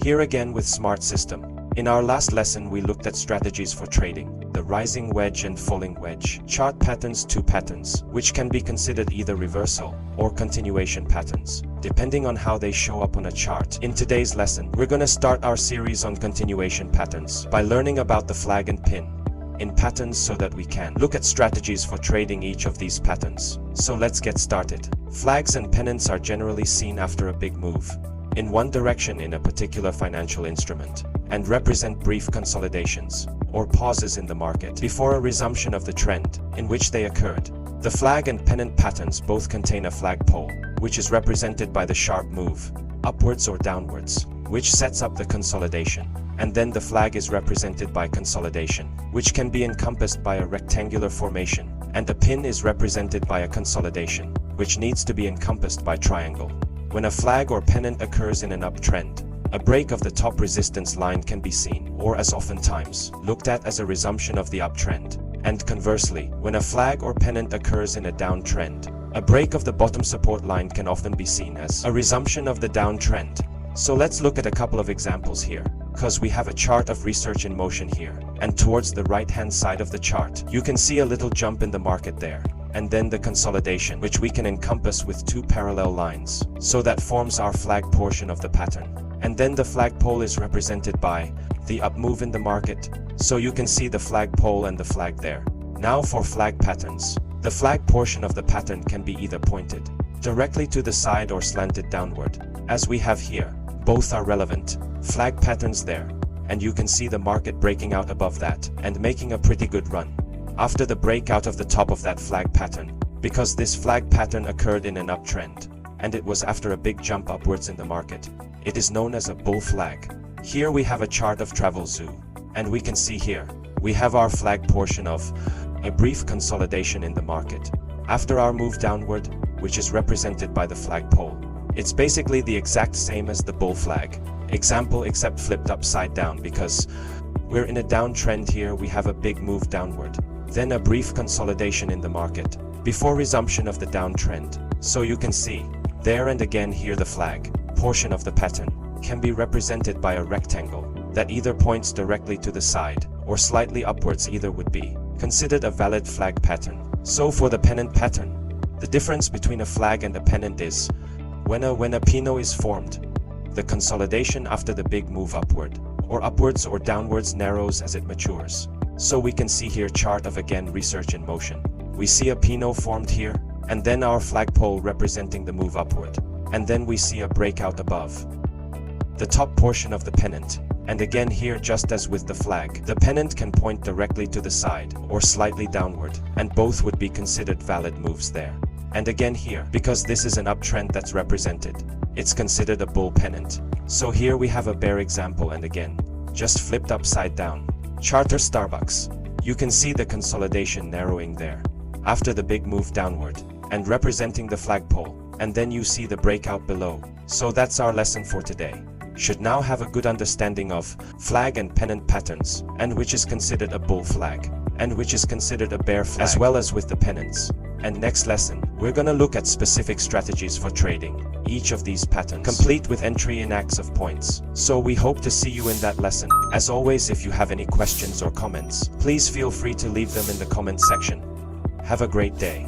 Here again with Smart System. In our last lesson we looked at strategies for trading, the rising wedge and falling wedge, chart patterns, two patterns, which can be considered either reversal or continuation patterns, depending on how they show up on a chart. In today's lesson, we're going to start our series on continuation patterns by learning about the flag and pin in patterns so that we can look at strategies for trading each of these patterns. So let's get started. Flags and pennants are generally seen after a big move in one direction in a particular financial instrument, and represent brief consolidations or pauses in the market before a resumption of the trend in which they occurred. The flag and pennant patterns both contain a flagpole, which is represented by the sharp move, upwards or downwards, which sets up the consolidation. And then the flag is represented by consolidation, which can be encompassed by a rectangular formation, and the pin is represented by a consolidation, which needs to be encompassed by triangle. When a flag or pennant occurs in an uptrend, a break of the top resistance line can be seen, or as oftentimes looked at as a resumption of the uptrend. And conversely, when a flag or pennant occurs in a downtrend, a break of the bottom support line can often be seen as a resumption of the downtrend. So let's look at a couple of examples here, because we have a chart of research in motion here, and towards the right-hand side of the chart, you can see a little jump in the market there, and then the consolidation, which we can encompass with two parallel lines. So that forms our flag portion of the pattern. And then the flagpole is represented by the up move in the market, so you can see the flagpole and the flag there. Now for flag patterns. The flag portion of the pattern can be either pointed directly to the side or slanted downward, as we have here. Both are relevant flag patterns there, and you can see the market breaking out above that and making a pretty good run after the breakout of the top of that flag pattern, because this flag pattern occurred in an uptrend, and it was after a big jump upwards in the market. It is known as a bull flag. Here we have a chart of Travel Zoo, and we can see here, we have our flag portion of a brief consolidation in the market after our move downward, which is represented by the flagpole. It's basically the exact same as the bull flag example, except flipped upside down, because we're in a downtrend here. We have a big move downward, then a brief consolidation in the market before resumption of the downtrend. So you can see there and again here the flag portion of the pattern can be represented by a rectangle that either points directly to the side or slightly upwards. Either would be considered a valid flag pattern. So for the pennant pattern, the difference between a flag and a pennant is when a pino is formed, the consolidation after the big move upward or downwards narrows as it matures. So we can see here chart of again research in motion. We see a pino formed here, and then our flagpole representing the move upward, and then we see a breakout above the top portion of the pennant. And again here, just as with the flag, the pennant can point directly to the side or slightly downward, and both would be considered valid moves there. And again here, because this is an uptrend that's represented, it's considered a bull pennant. So here we have a bear example, and again, just flipped upside down. Charter Starbucks. You can see the consolidation narrowing there after the big move downward and representing the flagpole, and then you see the breakout below. So that's our lesson for today. Should now have a good understanding of flag and pennant patterns, and which is considered a bull flag and which is considered a bear flag, as well as with the pennants. And next lesson, we're gonna look at specific strategies for trading each of these patterns, complete with entry in acts of points. So we hope to see you in that lesson. As always, if you have any questions or comments, please feel free to leave them in the comment section. Have a great day.